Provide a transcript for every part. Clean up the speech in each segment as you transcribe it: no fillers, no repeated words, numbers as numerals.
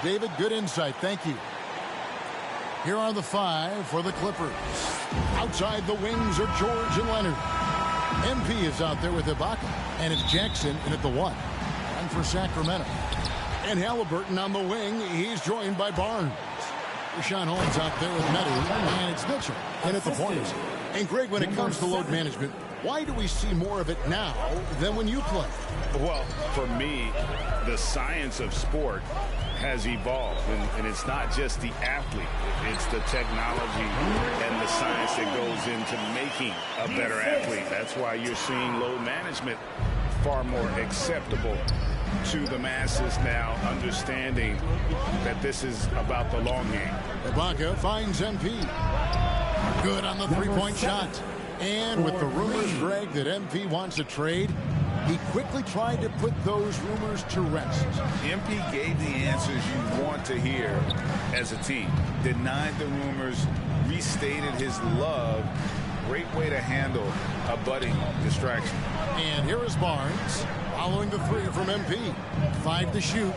David. Good insight. Thank you. Here are the 5 for the Clippers. Outside the wings are George and Leonard. MP is out there with Ibaka. And it's Jackson in at the 1. And for Sacramento. And Halliburton on the wing. He's joined by Barnes. Rashawn Holmes out there with Meadow. And it's Mitchell in at the point. And Greg, when it comes to load management, why do we see more of it now than when you play? Well, for me, the science of sport has evolved, and it's not just the athlete. It's the technology and the science that goes into making a better athlete. That's why you're seeing load management far more acceptable to the masses now, understanding that this is about the long game. Ibaka finds MP. Good on the three-point shot. And with the rumors, Greg, that MP wants a trade, he quickly tried to put those rumors to rest. MP gave the answers you want to hear as a team. Denied the rumors, restated his love. Great way to handle a budding distraction. And here is Barnes following the 3 from MP. 5 to shoot.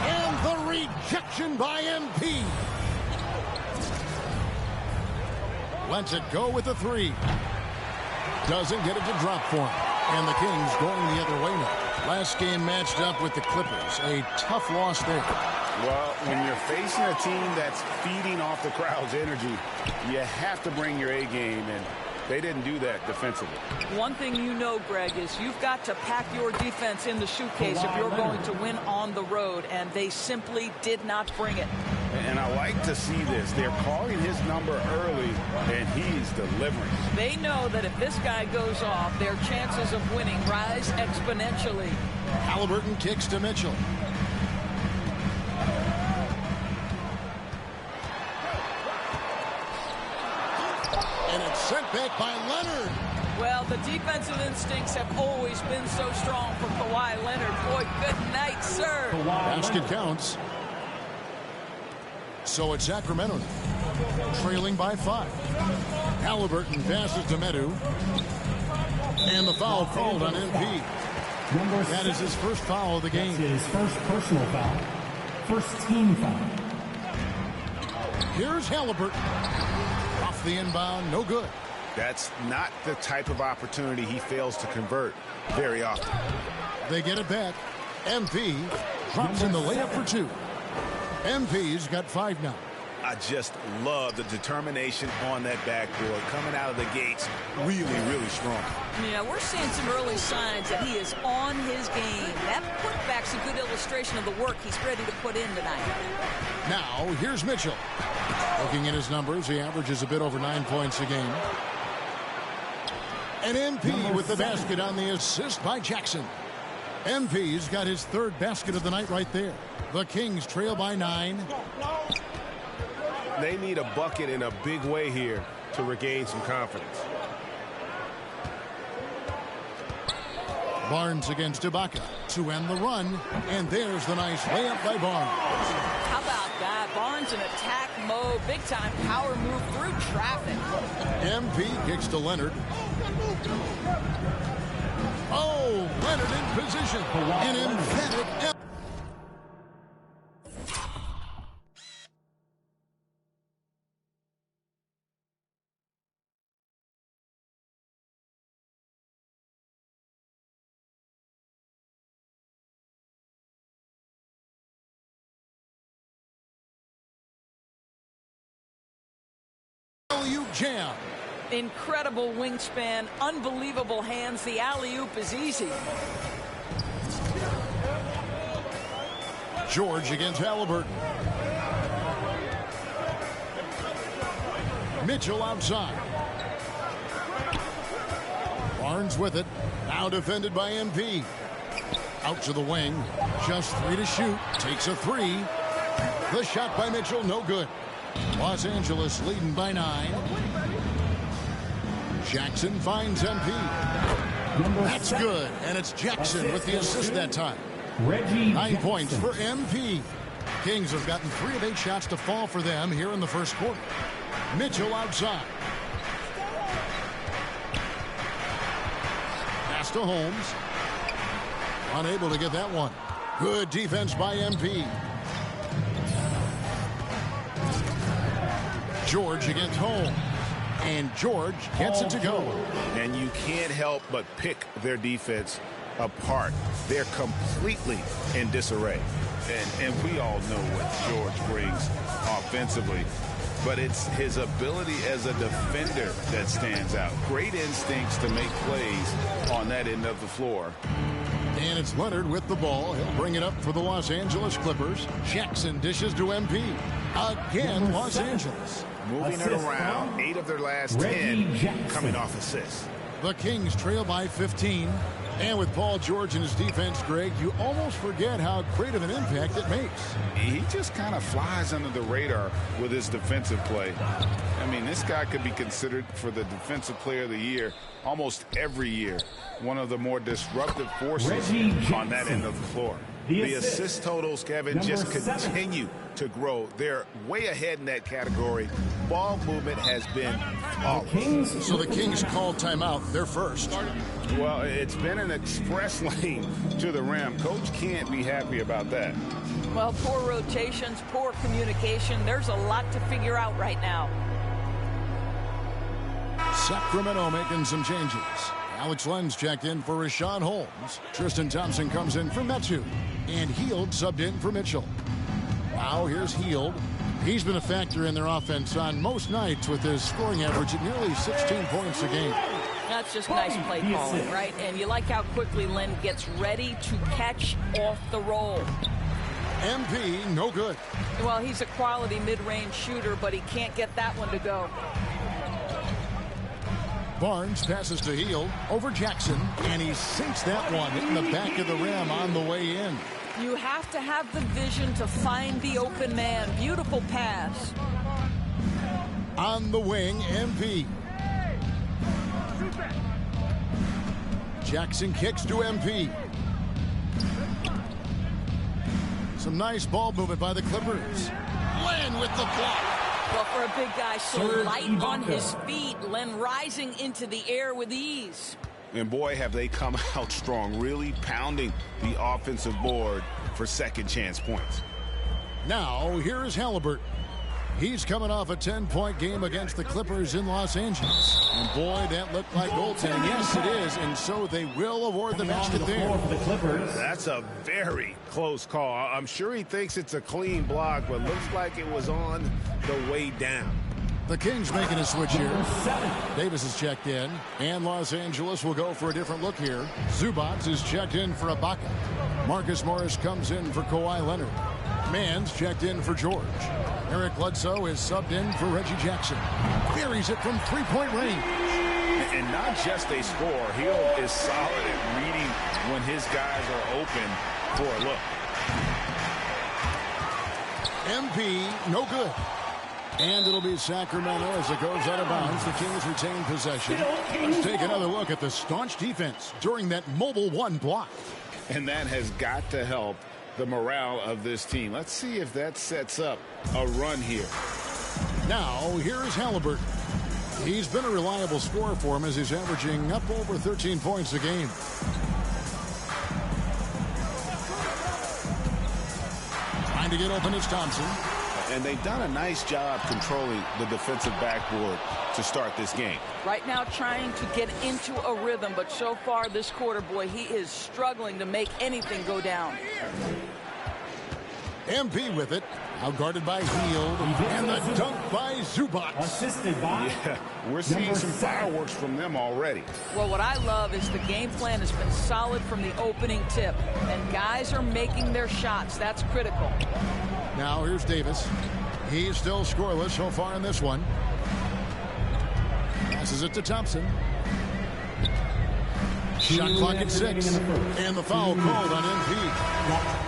And the rejection by MP. Lets it go with the 3. Doesn't get it to drop for him. And the Kings going the other way now. Last game matched up with the Clippers. A tough loss there. Well, when you're facing a team that's feeding off the crowd's energy, you have to bring your A game, and they didn't do that defensively. One thing you know, Greg, is you've got to pack your defense in the suitcase if you're going to win on the road, and they simply did not bring it. And I like to see this. They're calling his number early, and he's delivering. They know that if this guy goes off, their chances of winning rise exponentially. Halliburton kicks to Mitchell. And it's sent back by Leonard. Well, the defensive instincts have always been so strong from Kawhi Leonard. Boy, good night, sir. Basket counts. So it's Sacramento trailing by 5. Halliburton passes to Meadow. And the foul called on MP. That is his first foul of the game. His first personal foul. First team foul. Here's Halliburton. Off the inbound, no good. That's not the type of opportunity he fails to convert very often. They get it back. MP drops in the layup for 2. MP's got 5 now. I just love the determination on that backboard. Coming out of the gates really, really strong. Yeah, we're seeing some early signs that he is on his game. That putback's a good illustration of the work he's ready to put in tonight. Now, here's Mitchell. Looking at his numbers, he averages a bit over 9 points a game. And MP with the basket on the assist by Jackson. MP's got his 3rd basket of the night right there. The Kings trail by 9. They need a bucket in a big way here to regain some confidence. Barnes against Ibaka to end the run. And there's the nice layup by Barnes. How about that? Barnes in attack mode. Big time power move through traffic. MP kicks to Leonard. Oh, Leonard in position. An emphatic. Alley-oop jam. Incredible wingspan, unbelievable hands. The alley-oop is easy. George against Halliburton. Mitchell outside. Barnes with it. Now defended by MP. Out to the wing. Just 3 to shoot. Takes a 3. The shot by Mitchell, no good. Los Angeles leading by 9. Jackson finds MP. That's good. And it's Jackson with the assist that time. 9 points for MP. Kings have gotten 3 of 8 shots to fall for them here in the first quarter. Mitchell outside. Pass to Holmes. Unable to get that one. Good defense by MP. George against Holmes. And George gets it to go. And you can't help but pick their defense apart. They're completely in disarray. And we all know what George brings offensively. But it's his ability as a defender that stands out. Great instincts to make plays on that end of the floor. And it's Leonard with the ball. He'll bring it up for the Los Angeles Clippers. Jackson dishes to MP. Again, Los Angeles. Moving it around, 8 of their last 10 coming off assists. The Kings trail by 15. And with Paul George in his defense, Greg, you almost forget how great of an impact it makes. He just kind of flies under the radar with his defensive play. I mean, this guy could be considered for the Defensive Player of the Year almost every year. One of the more disruptive forces on that end of the floor. The assist totals, Kevin, just continue to grow. They're way ahead in that category. Ball movement has been flawless. So the Kings call timeout. They're first. Well, it's been an express lane to the rim. Coach can't be happy about that. Well, poor rotations, poor communication. There's a lot to figure out right now. Sacramento making some changes. Alex Lenz checked in for Rashawn Holmes. Tristan Thompson comes in for Metu. And Hield subbed in for Mitchell. Now here's Hield. He's been a factor in their offense on most nights with his scoring average at nearly 16 points a game. That's just nice play calling, right? And you like how quickly Len gets ready to catch off the roll. MP, no good. Well, he's a quality mid-range shooter, but he can't get that one to go. Barnes passes to Hield over Jackson, and he sinks that one in the back of the rim on the way in. You have to have the vision to find the open man. Beautiful pass. On the wing, MP. Jackson kicks to MP. Some nice ball movement by the Clippers. Len with the block. Well, for a big guy so light on his feet, Len rising into the air with ease. And boy, have they come out strong, really pounding the offensive board for second chance points. Now, here's Halliburton. He's coming off a 10-point game against the Clippers in Los Angeles. And boy, that looked like goaltending. Yes, it is. And so they will award the basket there. That's a very close call. I'm sure he thinks it's a clean block, but looks like it was on the way down. The Kings making a switch here. Davis is checked in, and Los Angeles will go for a different look here. Zubats is checked in for Ibaka. Marcus Morris comes in for Kawhi Leonard. Mann's checked in for George. Eric Bledsoe is subbed in for Reggie Jackson. Buries it from three-point range. And not just a score. Hield is solid at reading when his guys are open for a look. MP, no good. And it'll be Sacramento as it goes out of bounds. The Kings retain possession. Let's take another look at the staunch defense during that mobile one block. And that has got to help the morale of this team. Let's see if that sets up a run here. Now, here's Halliburton. He's been a reliable scorer for him as he's averaging up over 13 points a game. Trying to get open is Thompson. And they've done a nice job controlling the defensive backboard to start this game. Right now trying to get into a rhythm, but so far this quarter, boy, he is struggling to make anything go down. MP with it. Outguarded by Hield. And the dunk by Zubats. Assisted by we're seeing some fireworks from them already. Well, what I love is the game plan has been solid from the opening tip. And guys are making their shots. That's critical. Now here's Davis. He's still scoreless so far in this one. Passes it to Thompson. Shot clock at 6. And the foul called on MP.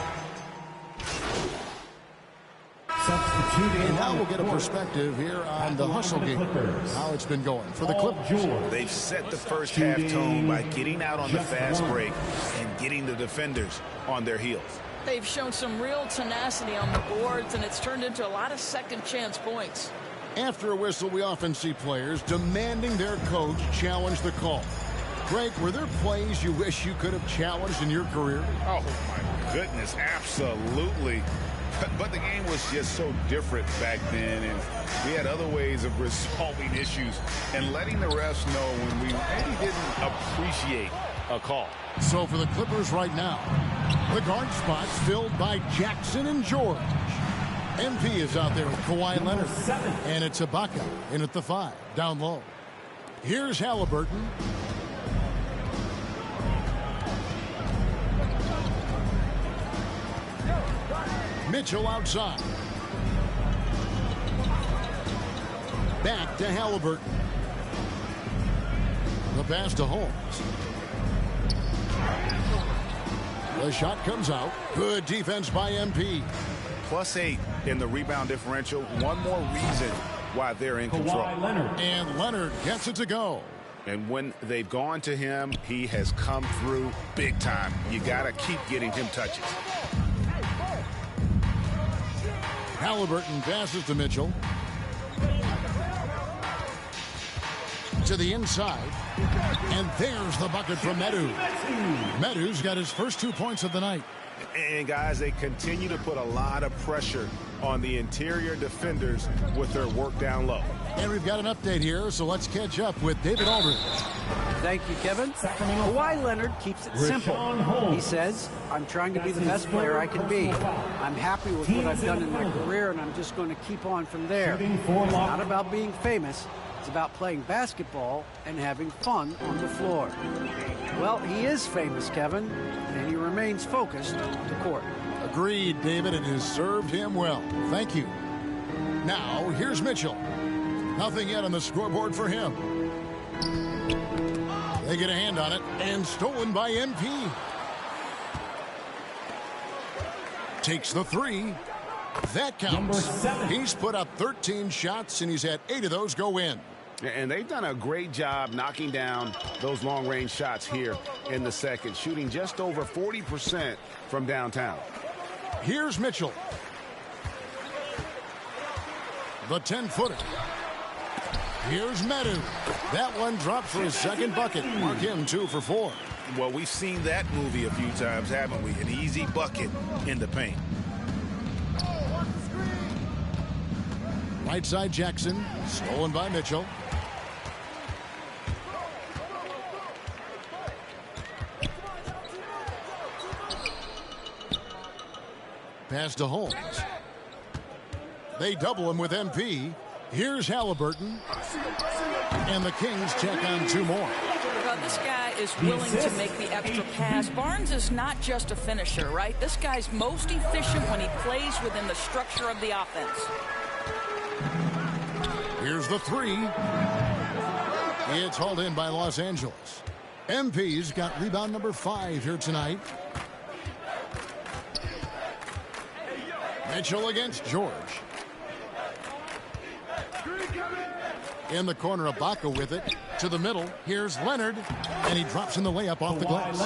And now we'll get a perspective here on the hustle game, how it's been going for the Clippers. They've set the first half tone by getting out on the fast break and getting the defenders on their heels. They've shown some real tenacity on the boards, and it's turned into a lot of second chance points. After a whistle, we often see players demanding their coach challenge the call. Greg, were there plays you wish you could have challenged in your career? Oh, my goodness, absolutely. But the game was just so different back then, and we had other ways of resolving issues and letting the refs know when we maybe didn't appreciate a call. So for the Clippers right now, the guard spot's filled by Jackson and George. MP is out there with Kawhi Leonard. And it's Ibaka in at the 5, down low. Here's Halliburton. Mitchell outside. Back to Halliburton. The pass to Holmes. The shot comes out. Good defense by MP. +8 in the rebound differential. One more reason why they're in control. And Leonard gets it to go. And when they've gone to him, he has come through big time. You got to keep getting him touches. Halliburton passes to Mitchell. To the inside. And there's the bucket from Medu. Medu's got his first 2 points of the night. And, guys, they continue to put a lot of pressure on the interior defenders with their work down low. And we've got an update here, so let's catch up with David Aldridge. Thank you, Kevin. Kawhi Leonard keeps it simple. He says, I'm trying to be the best player I can be. I'm happy with what I've done in my career, and I'm just going to keep on from there. It's not about being famous. It's about playing basketball and having fun on the floor. Well, he is famous, Kevin, and he remains focused on the court. Agreed, David. It has served him well. Thank you. Now, here's Mitchell. Nothing yet on the scoreboard for him. They get a hand on it, and stolen by MP. Takes the 3. That counts. He's put up 13 shots, and he's had 8 of those go in. And they've done a great job knocking down those long-range shots here in the second, shooting just over 40% from downtown. Here's Mitchell. The 10-footer. Here's Medu. That one dropped for his second bucket. Mark him 2 for 4. Well, we've seen that movie a few times, haven't we? An easy bucket in the paint. Right side Jackson. Stolen by Mitchell. Pass to Holmes. They double him with MP. Here's Halliburton. And the Kings check on 2 more. Well, this guy is willing to make the extra pass. Barnes is not just a finisher, right? This guy's most efficient when he plays within the structure of the offense. Here's the 3. It's hauled in by Los Angeles. MP's got rebound number 5 here tonight. Mitchell against George. In the corner, Ibaka with it. To the middle, here's Leonard. And he drops in the layup off the glass.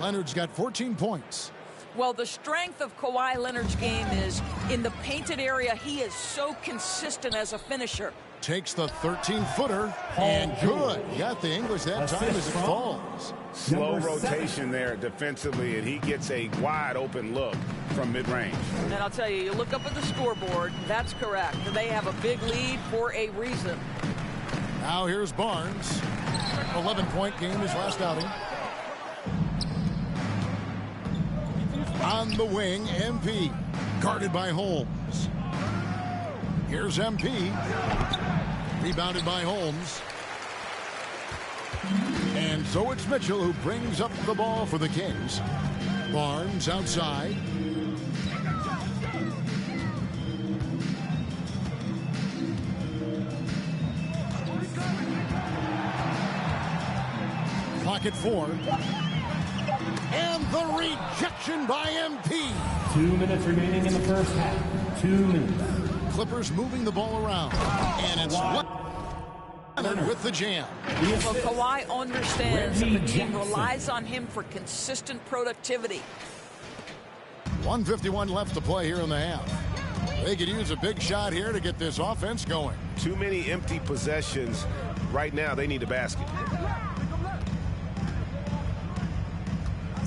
Leonard's got 14 points. Well, the strength of Kawhi Leonard's game is in the painted area. He is so consistent as a finisher. Takes the 13-footer. And good. Got the English that time as it falls. Slow rotation there defensively, and he gets a wide-open look from mid-range. And I'll tell you, you look up at the scoreboard, that's correct. They have a big lead for a reason. Now here's Barnes. 11-point game his last outing. On the wing, MP. Guarded by Holmes. Here's MP. Rebounded by Holmes. And so it's Mitchell who brings up the ball for the Kings. Barnes outside. Clock at 4. And the rejection by MP. 2 minutes remaining in the first half. 2 minutes. Clippers moving the ball around. And it's Leonard with the jam. Well, Kawhi understands that the team relies on him for consistent productivity. 1:51 left to play here in the half. They could use a big shot here to get this offense going. Too many empty possessions. Right now, they need a basket.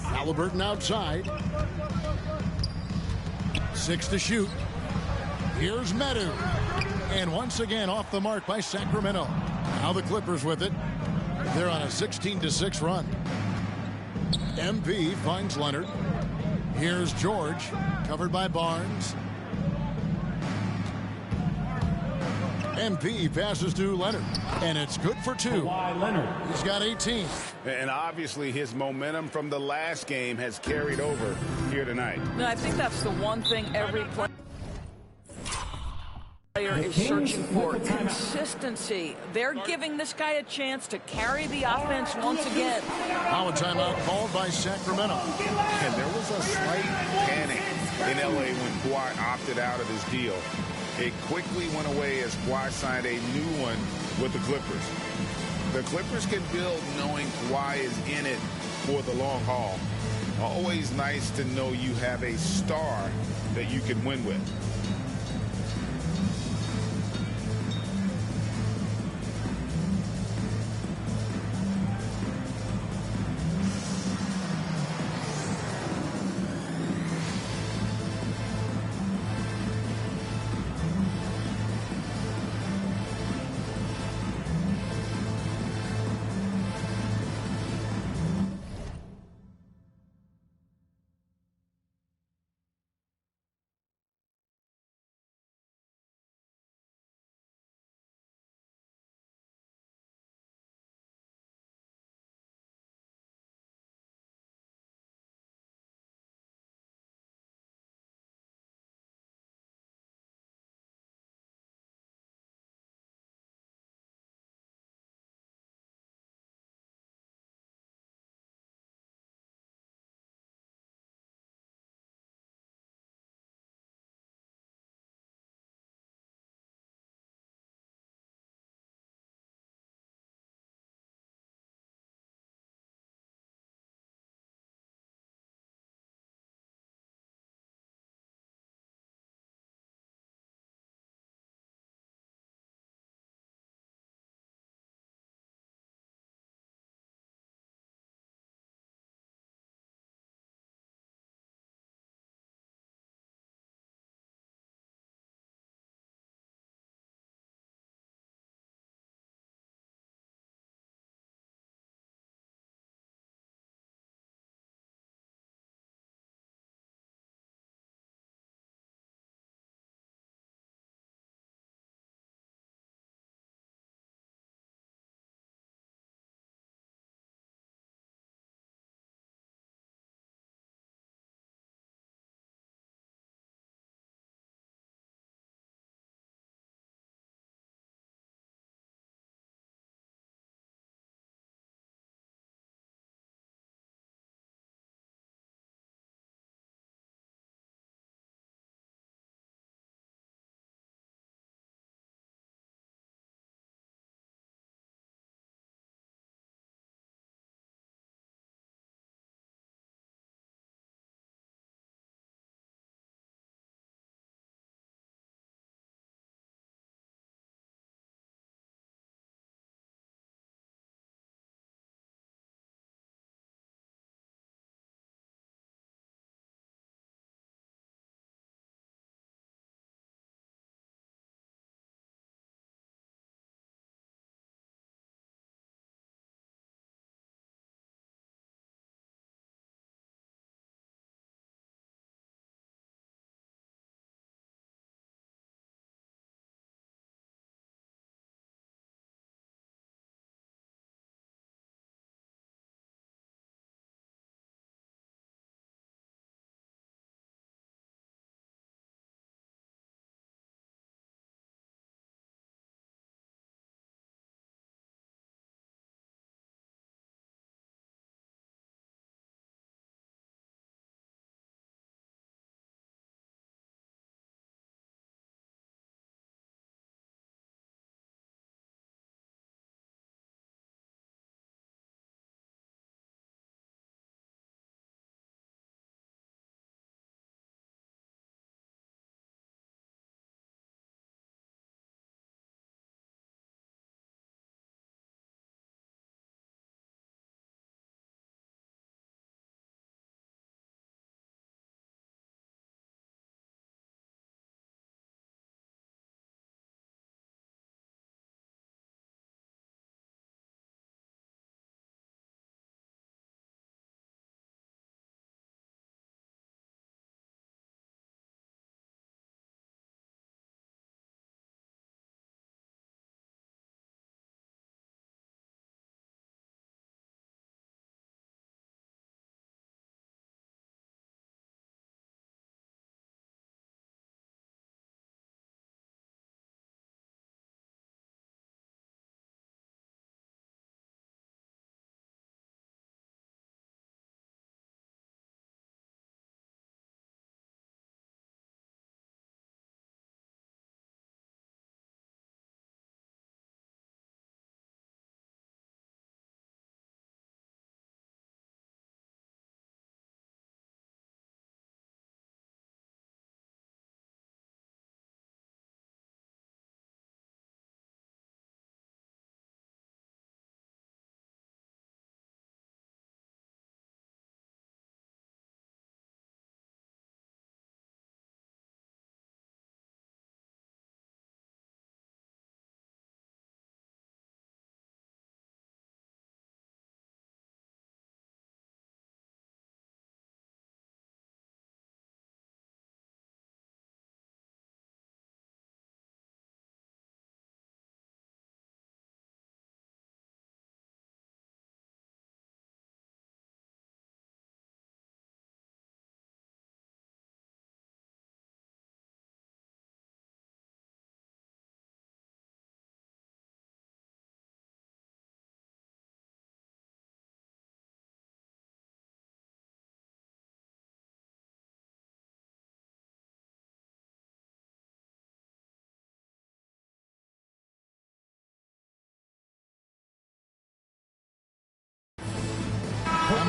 Halliburton outside. 6 to shoot. Here's Medu. And once again off the mark by Sacramento. Now the Clippers with it. They're on a 16-6 run. MP finds Leonard. Here's George, covered by Barnes. MP passes to Leonard, and it's good for 2. He's got 18. And obviously his momentum from the last game has carried over here tonight. No, I think that's the one thing every player is searching for. Consistency. They're giving this guy a chance to carry the offense once again. Now a timeout called by Sacramento. And there was a slight panic in L.A. when Kawhi opted out of his deal. It quickly went away as Kawhi signed a new one with the Clippers. The Clippers can build knowing Kawhi is in it for the long haul. Always nice to know you have a star that you can win with.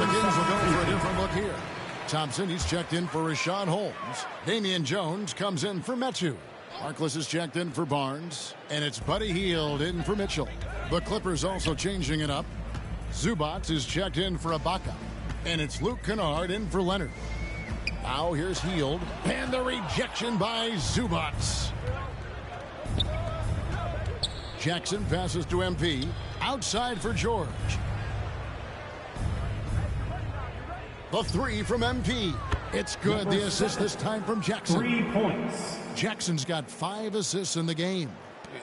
The Kings will go for a different look here. Thompson, he's checked in for Rashawn Holmes. Damian Jones comes in for Metu. Markless is checked in for Barnes. And it's Buddy Hield in for Mitchell. The Clippers also changing it up. Zubac is checked in for Ibaka. And it's Luke Kennard in for Leonard. Now here's Hield. And the rejection by Zubac. Jackson passes to MP. Outside for George. The three from MP. It's good. The assist this time from Jackson. 3 points. Jackson's got 5 assists in the game.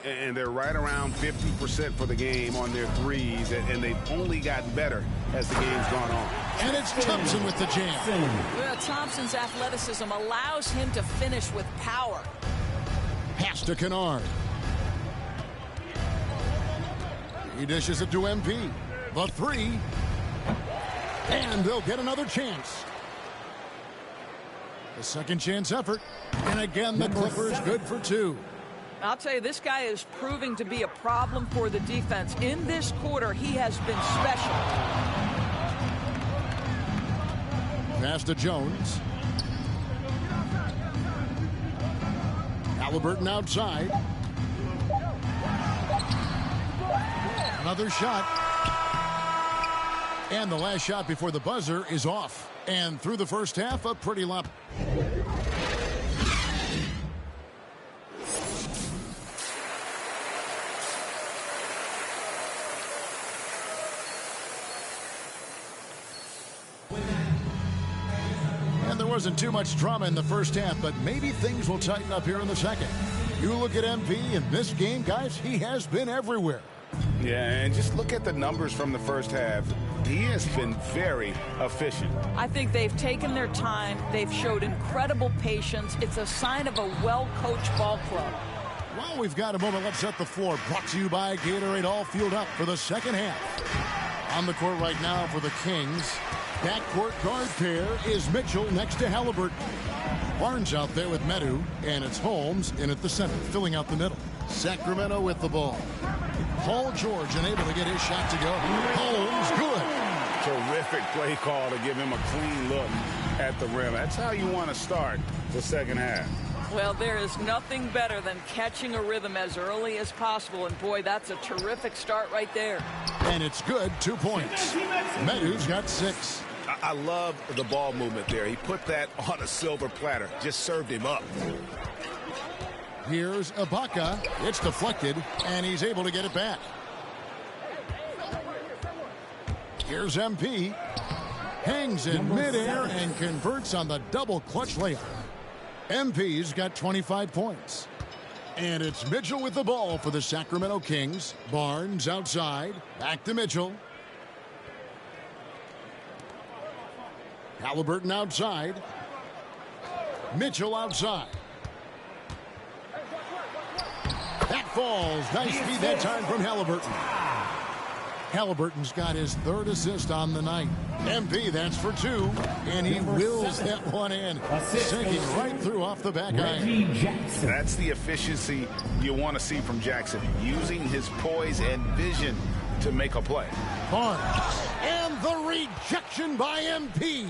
And they're right around 50% for the game on their threes, and they've only gotten better as the game's gone on. And it's Thompson with the jam. Well, Thompson's athleticism allows him to finish with power. Pass to Kennard. He dishes it to MP. The three. And they'll get another chance. The second chance effort. And again, the Clippers good for 2. I'll tell you, this guy is proving to be a problem for the defense. In this quarter, he has been special. Pass to Jones. Halliburton outside. Another shot. And the last shot before the buzzer is off. And through the first half, a pretty lump. And there wasn't too much drama in the first half, but maybe things will tighten up here in the second. You look at MP in this game, guys, he has been everywhere. Yeah, and just look at the numbers from the first half. He has been very efficient. I think they've taken their time. They've showed incredible patience. It's a sign of a well-coached ball club. Well, we've got a moment. Let's set the floor. Brought to you by Gatorade, all fueled up for the second half. On the court right now for the Kings. Backcourt guard pair is Mitchell next to Halliburton. Barnes out there with Metu, and it's Holmes in at the center, filling out the middle. Sacramento with the ball. Paul George unable to get his shot to go. Holmes, good. Terrific play call to give him a clean look at the rim. That's how you want to start the second half. Well, there is nothing better than catching a rhythm as early as possible, and boy, that's a terrific start right there. And it's good, 2 points. Metu's got 6. I love the ball movement there. He put that on a silver platter, just served him up. Here's Ibaka. It's deflected, and he's able to get it back. Here's MP. Hangs in midair and converts on the double clutch layup. MP's got 25 points. And it's Mitchell with the ball for the Sacramento Kings. Barnes outside. Back to Mitchell. Halliburton outside. Mitchell outside. That falls. Nice feed that time from Halliburton. Halliburton's got his 3rd assist on the night. MP, that's for 2. And he wills that one in. Sinking right through off the back iron. That's the efficiency you want to see from Jackson. Using his poise and vision to make a play. Barnes. And the rejection by MP.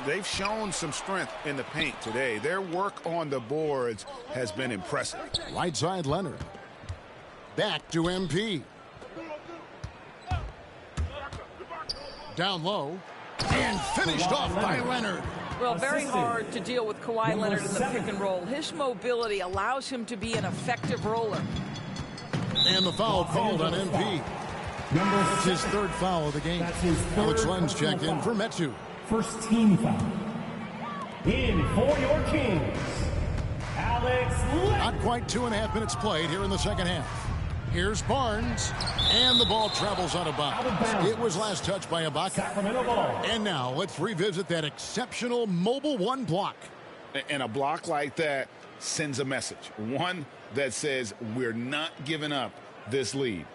They've shown some strength in the paint today. Their work on the boards has been impressive. Right side Leonard. Back to MP. Down low. And finished off by Leonard. Well, very hard to deal with Kawhi Leonard in the pick and roll. His mobility allows him to be an effective roller. And the foul called on MP. That's his 3rd foul of the game. Alex Len's checked in for Metu. First team foul. In for your Kings, Alex Len. Not quite 2.5 minutes played here in the second half. Here's Barnes, and the ball travels out of bounds. It was last touched by Ibaka. Sacramento ball. And now let's revisit that exceptional mobile 1 block. And a block like that sends a message. One that says we're not giving up this lead.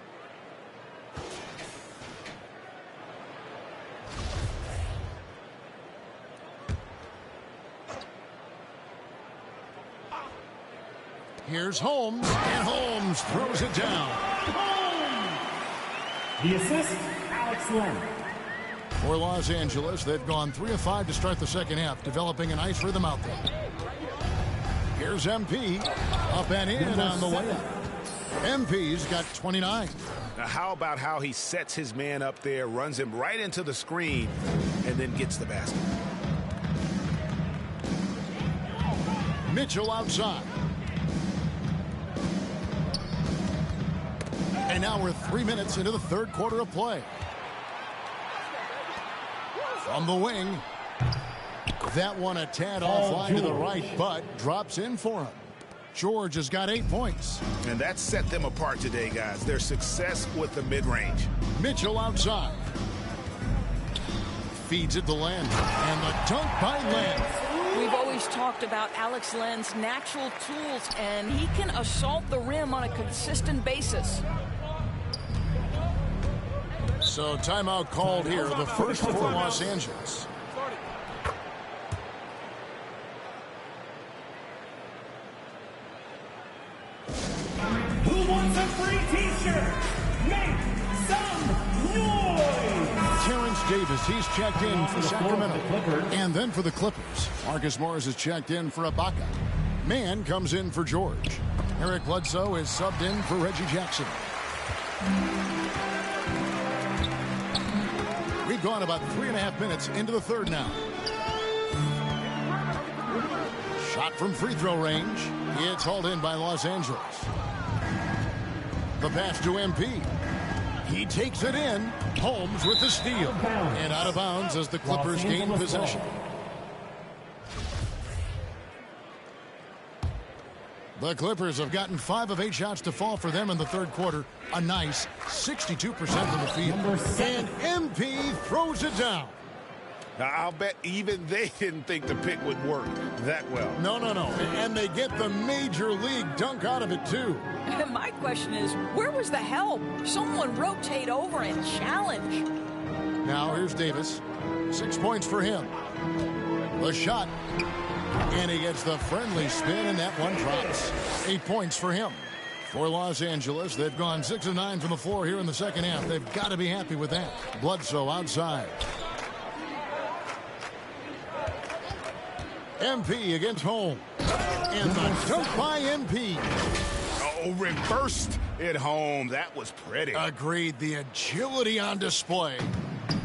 Here's Holmes, and Holmes throws it down. The assist, Alex Len. For Los Angeles, they've gone 3 of 5 to start the second half, developing a nice rhythm out there. Here's MP, up and in on the way. MP's got 29. Now, how about how he sets his man up there, runs him right into the screen, and then gets the basket? Mitchell outside. And now we're 3 minutes into the third quarter of play. From the wing. That one a tad offline to the right, but drops in for him. George has got 8 points. And that set them apart today, guys. Their success with the mid-range. Mitchell outside. Feeds it to Len. And the dunk by Len. We've always talked about Alex Len's natural tools, and he can assault the rim on a consistent basis. So timeout called here, the first for Los Angeles. Who wants a free t-shirt? Make some noise! Terrence Davis, he's checked in for Sacramento. And then for the Clippers, Marcus Morris is checked in for Ibaka. Mann comes in for George. Eric Bledsoe is subbed in for Reggie Jackson. We've gone about 3.5 minutes into the third now. Shot from free throw range. It's hauled in by Los Angeles. The pass to MP. He takes it in. Holmes with the steal. And out of bounds as the Clippers gain possession. The Clippers have gotten 5 of 8 shots to fall for them in the third quarter. A nice 62% from the field. And MP throws it down. Now, I'll bet even they didn't think the pick would work that well. No. And they get the major league dunk out of it, too. My question is, where was the help? Someone rotate over and challenge. Now here's Davis. 6 points for him. The shot. And he gets the friendly spin, and that one drops. 8 points for him. For Los Angeles, they've gone 6 of 9 from the floor here in the second half. They've got to be happy with that. Bledsoe outside. MP against Holmes. And the dunk by MP. Oh, reversed it home. That was pretty. Agreed. The agility on display.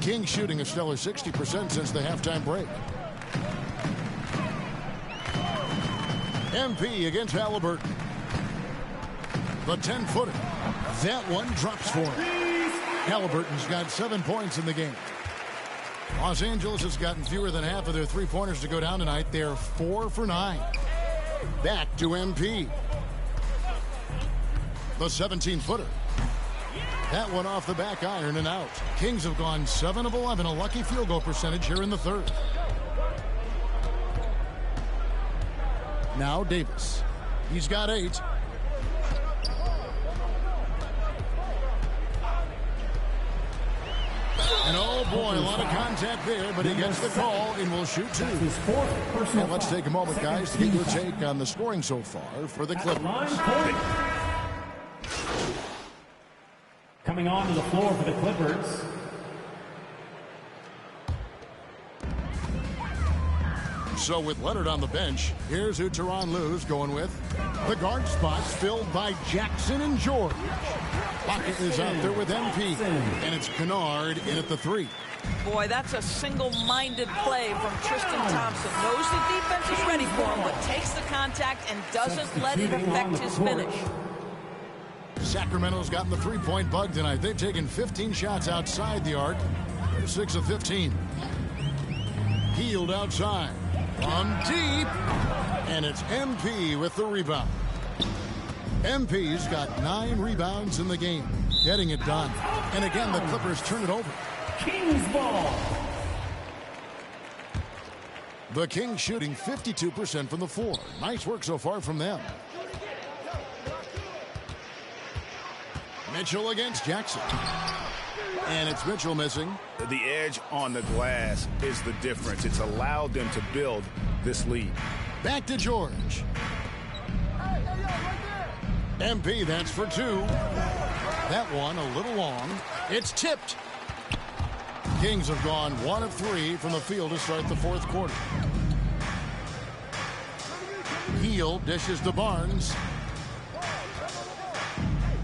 King shooting a stellar 60% since the halftime break. MP against Halliburton. The 10-footer. That one drops for him. Halliburton's got 7 points in the game. Los Angeles has gotten fewer than half of their three-pointers to go down tonight. They're 4 for 9. Back to MP. The 17-footer. That one off the back iron and out. Kings have gone 7 of 11, a lucky field goal percentage here in the third. Now Davis. He's got 8. And oh boy, a lot of contact there, but he gets the call and will shoot 2. Well, let's take a moment, guys, to get your take on the scoring so far for the Clippers. Coming onto the floor for the Clippers. So with Leonard on the bench, here's who Tyronn Lue's going with. The guard spots filled by Jackson and George. Pocket is out there with MP. And it's Kennard in at the 3. Boy, that's a single-minded play from Tristan Thompson. Knows the defense is ready for him, but takes the contact and doesn't let it affect his finish. Sacramento's gotten the three-point bug tonight. They've taken 15 shots outside the arc. They're 6 of 15. Healed outside. From deep. And it's MP with the rebound. MP's got 9 rebounds in the game. Getting it done. And again, the Clippers turn it over. Kings ball. The Kings shooting 52% from the floor. Nice work so far from them. Mitchell against Jackson. And it's Mitchell missing. The edge on the glass is the difference. It's allowed them to build this lead. Back to George. MP, that's for 2. That one a little long. It's tipped. Kings have gone 1 of 3 from the field to start the fourth quarter. Heel dishes to Barnes.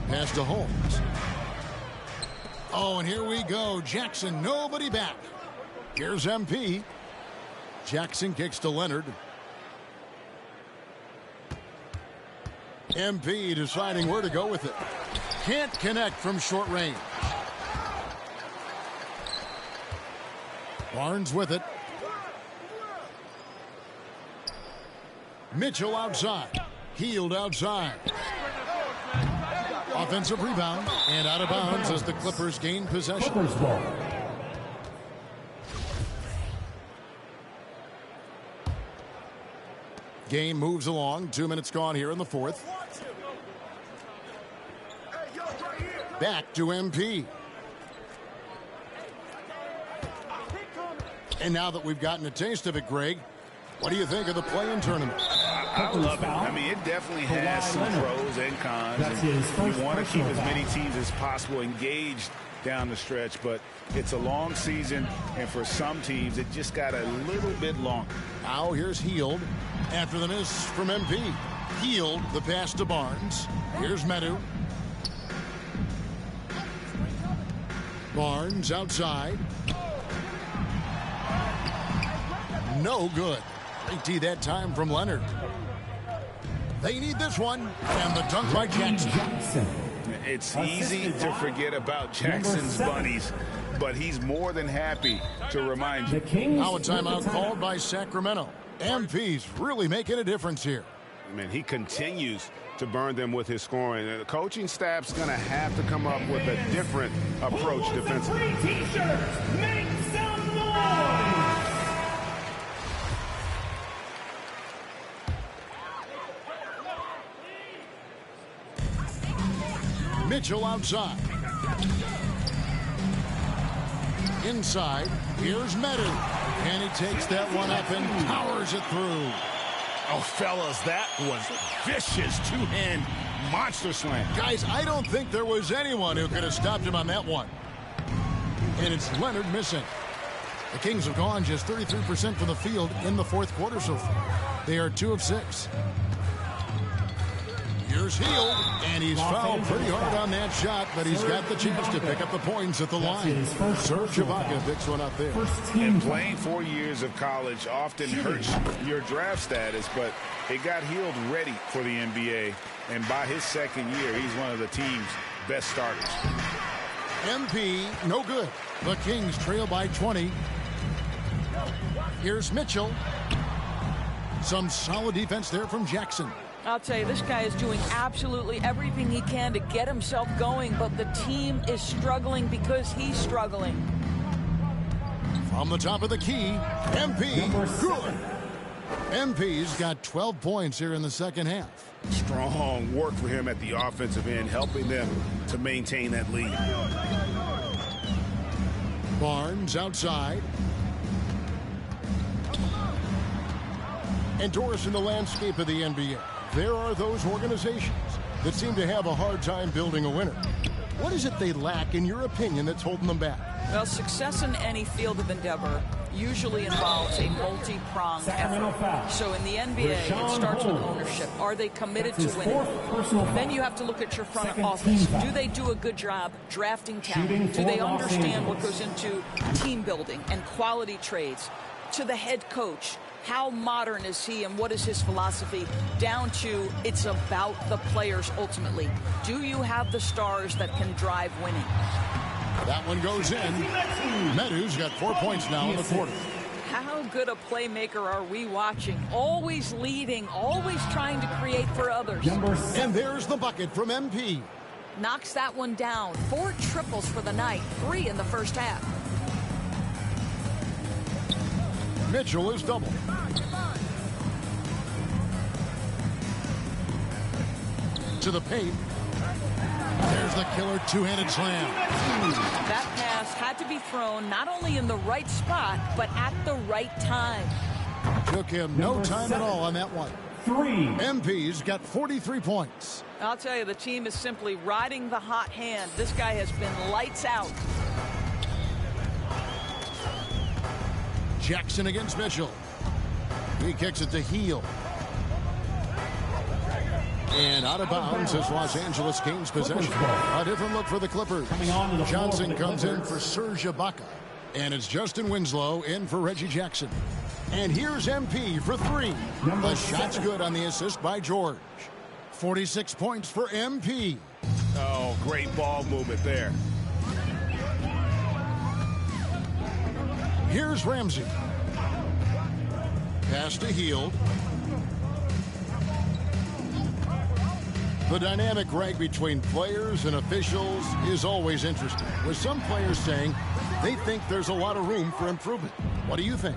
Pass to Holmes. Oh, and here we go. Jackson, nobody back. Here's MP. Jackson kicks to Leonard. MP deciding where to go with it. Can't connect from short range. Barnes with it. Mitchell outside. Healed outside. Offensive rebound and out of bounds as the Clippers gain possession. Game moves along. 2 minutes gone here in the fourth. Back to MP. And now that we've gotten a taste of it, Greg, what do you think of the play-in tournament? I love it. I mean, it definitely has some pros and cons. And you want to keep as many teams as possible engaged down the stretch, but it's a long season, and for some teams, it just got a little bit longer. Now here's Heald after the miss from MP. Heald, the pass to Barnes. Here's Medu. Barnes outside. No good. Great D that time from Leonard. They need this one. And the dunk by Jackson. It's easy to forget about Jackson's bunnies, but he's more than happy to remind you. Now a timeout called by Sacramento. MP's really making a difference here. Man, he continues to burn them with his scoring. The coaching staff's going to have to come up with a different approach defensively. T-shirts, make some noise! Mitchell outside. Inside, here's Medu. And he takes that one up and powers it through. Oh, fellas, that was vicious two-hand monster slam. Guys, I don't think there was anyone who could have stopped him on that one. And it's Leonard missing. The Kings have gone just 33% from the field in the fourth quarter so far. They are 2 of 6. Here's Heald, and he's fouled pretty hard on that shot, but he's got the chance to pick up the points at the line. Serge Ibaka picks one up there. And playing 4 years of college often hurts your draft status, but it got Heald ready for the NBA, and by his second year, he's one of the team's best starters. MP, no good. The Kings trail by 20. Here's Mitchell. Some solid defense there from Jackson. I'll tell you, this guy is doing absolutely everything he can to get himself going, but the team is struggling because he's struggling. From the top of the key, MP, good. MP's got 12 points here in the second half. Strong work for him at the offensive end, helping them to maintain that lead. Barnes outside. Endorsing the landscape of the NBA, there are those organizations that seem to have a hard time building a winner. What is it they lack, in your opinion, that's holding them back? Well, success in any field of endeavor usually involves a multi-pronged effort. So in the NBA, it starts with ownership. Are they committed to winning? Then you have to look at your front office. Do they do a good job drafting talent? Do they understand what goes into team building and quality trades? To the head coach, how modern is he and what is his philosophy? Down to it's about the players ultimately. Do you have the stars that can drive winning? That one goes in. Medu's got 4 points now in the quarter. How good a playmaker are we watching? Always leading, always trying to create for others. And there's the bucket from MP. Knocks that one down. 4 triples for the night, 3 in the first half. Mitchell is double. To the paint. There's the killer two-handed slam. That pass had to be thrown not only in the right spot, but at the right time. Took him no time at all on that one. 3. MP's got 43 points. I'll tell you, the team is simply riding the hot hand. This guy has been lights out. Jackson against Mitchell. He kicks it to Heel. And out of bounds as Los Angeles gains possession. A different look for the Clippers. Johnson comes in for Serge Ibaka. And it's Justin Winslow in for Reggie Jackson. And here's MP for three. The shot's good on the assist by George. 46 points for MP. Oh, great ball movement there. Here's Ramsey. Pass to Hield. The dynamic rag between players and officials is always interesting, with some players saying they think there's a lot of room for improvement. What do you think?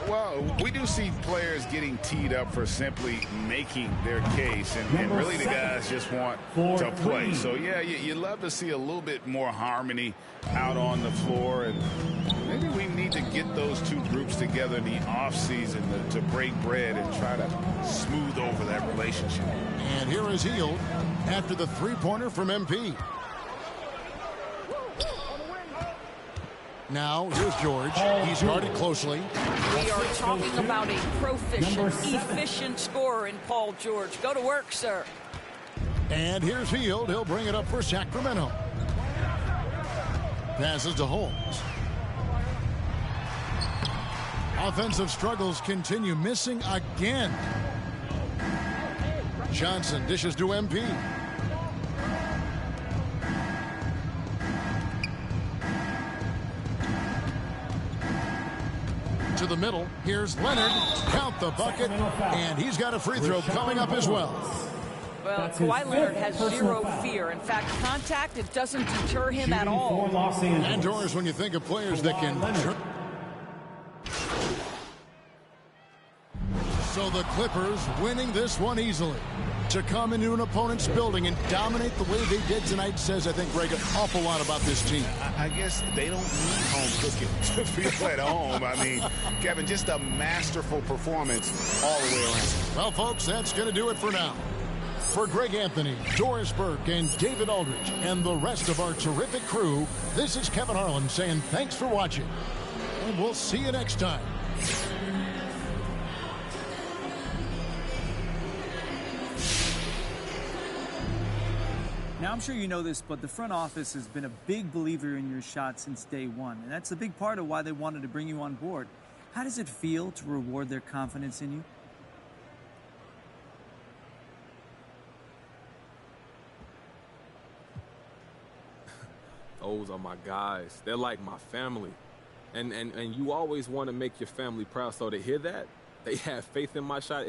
Well, we do see players getting teed up for simply making their case, and really the guys just want to play. So, yeah, you love to see a little bit more harmony out on the floor, and maybe we need to get those two groups together in the offseason to break bread and try to smooth over that relationship. And here is Hield after the three-pointer from MP. Now, here's George. He's guarded closely. We are talking about a proficient, efficient scorer in Paul George. Go to work, sir. And here's Hield. He'll bring it up for Sacramento. Passes to Holmes. Offensive struggles continue. Missing again. Johnson dishes to MP. To the middle. Here's Leonard. Count the bucket. And he's got a free throw coming up as well. Well, Kawhi Leonard has zero fear. In fact, contact, it doesn't deter him at all. And Doris, when you think of players that can... So the Clippers winning this one easily. To come into an opponent's building and dominate the way they did tonight says, I think, Greg, an awful lot about this team. I guess they don't need home cooking to feel at home. I mean, Kevin, just a masterful performance all the way around. Well, folks, that's going to do it for now. For Greg Anthony, Doris Burke, and David Aldridge, and the rest of our terrific crew, this is Kevin Harlan saying thanks for watching. And we'll see you next time. Now, I'm sure you know this, but the front office has been a big believer in your shot since day one, and that's a big part of why they wanted to bring you on board. How does it feel to reward their confidence in you? Those are my guys. They're like my family. And you always want to make your family proud, so to hear that, they have faith in my shot,